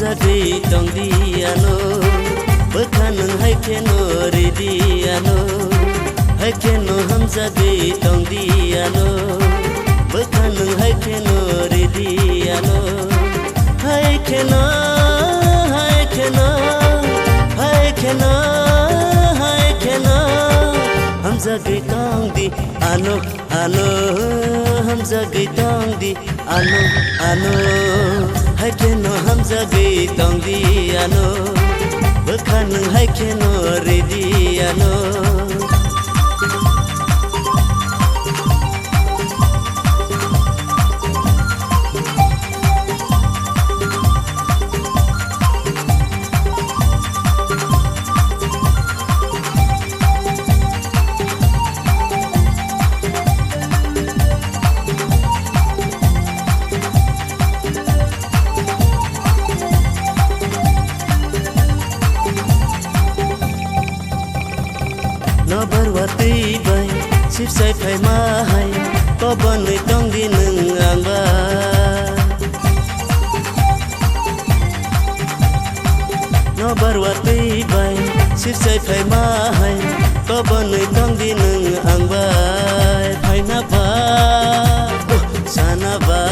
hamzagui tongdiano bekhanung haikeno ridiano haikeno hamzagui tongdiano bekhanung haikeno ridiano haikeno haikeno haikeno haikeno hamzagui tongdi ano ano hamzagui tongdi ano ano haikeno hamzagui tongdi ano bekhanung haikeno ridiano nó berwati bay sip sai phai mai có bên người trong đi nương ang ba nó berwati bay sip sai phai mai có bên người trong đi nương ang ba phai na ba sana ba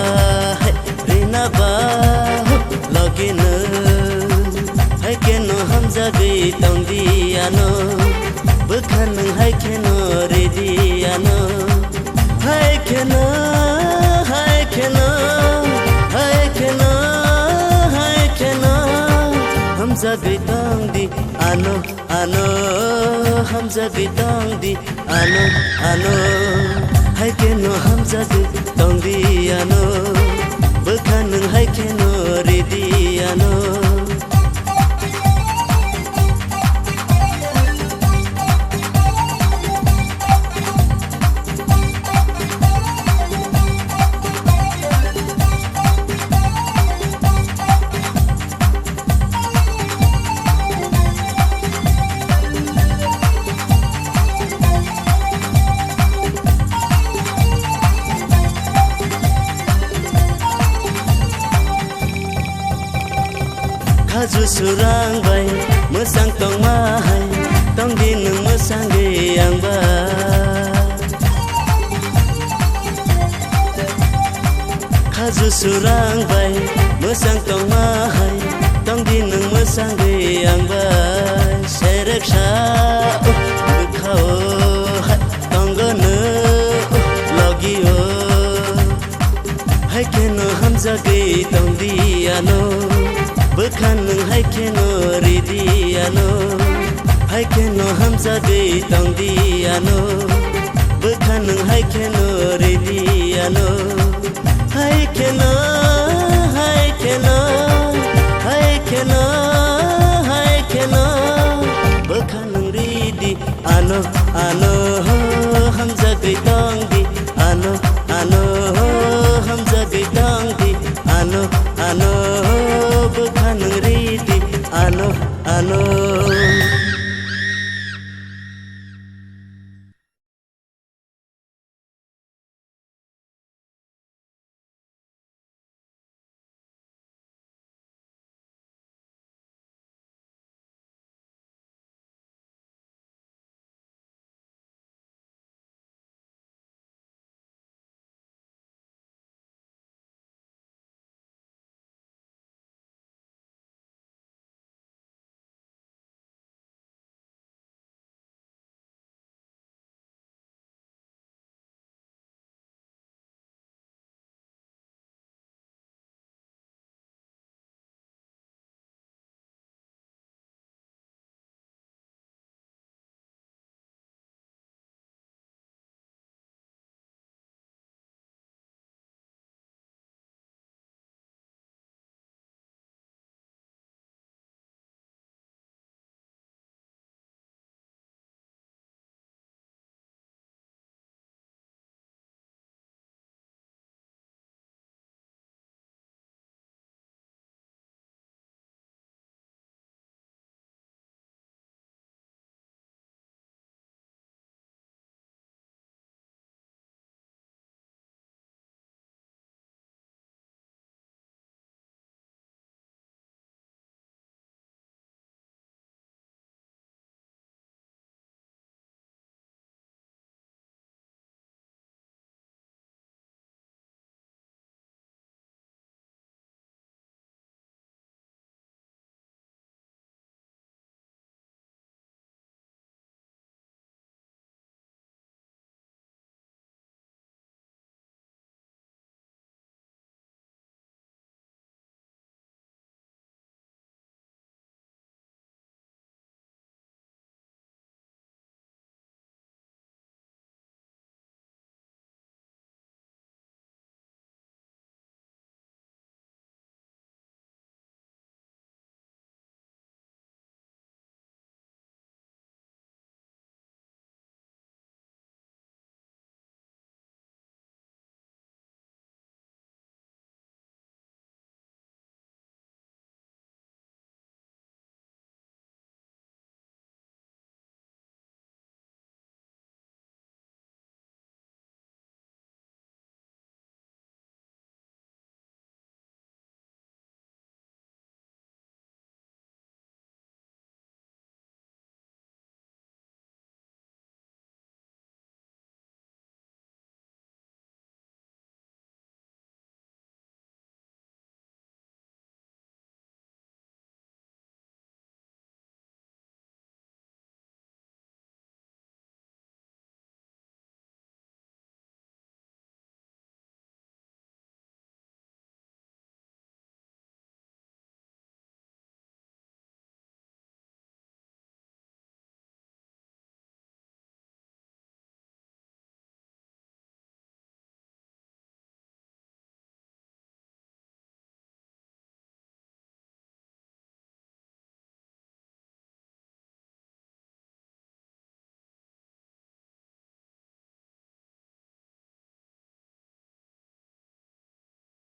rina ba login hay keno hamzagui tongdi ano bekhanung haikeno ridiano haikeno haikeno haikeno haikeno hamzagui tongdi ano ano hamzagui tongdi ano ano haikeno hamzagui tongdi ano bekhanung haikeno ridiano khaju surang bay mesang tong mahai tong di nung mesang ge ang ba khaju surang bay mesang tong mahai tong di nung mesang ge ang ba serek sha khao tong go ne logi o haikeno hamzagui tongdi ano bekhanung haikeno ridiano haikeno hamzagui tongdi ano bekhanung haikeno ridiano haikeno haikeno haikeno haikeno bekhanung ridi ano ano hamzagui tongdi ano ano hamzagui tongdi ano ano bekhanung ridi ano ano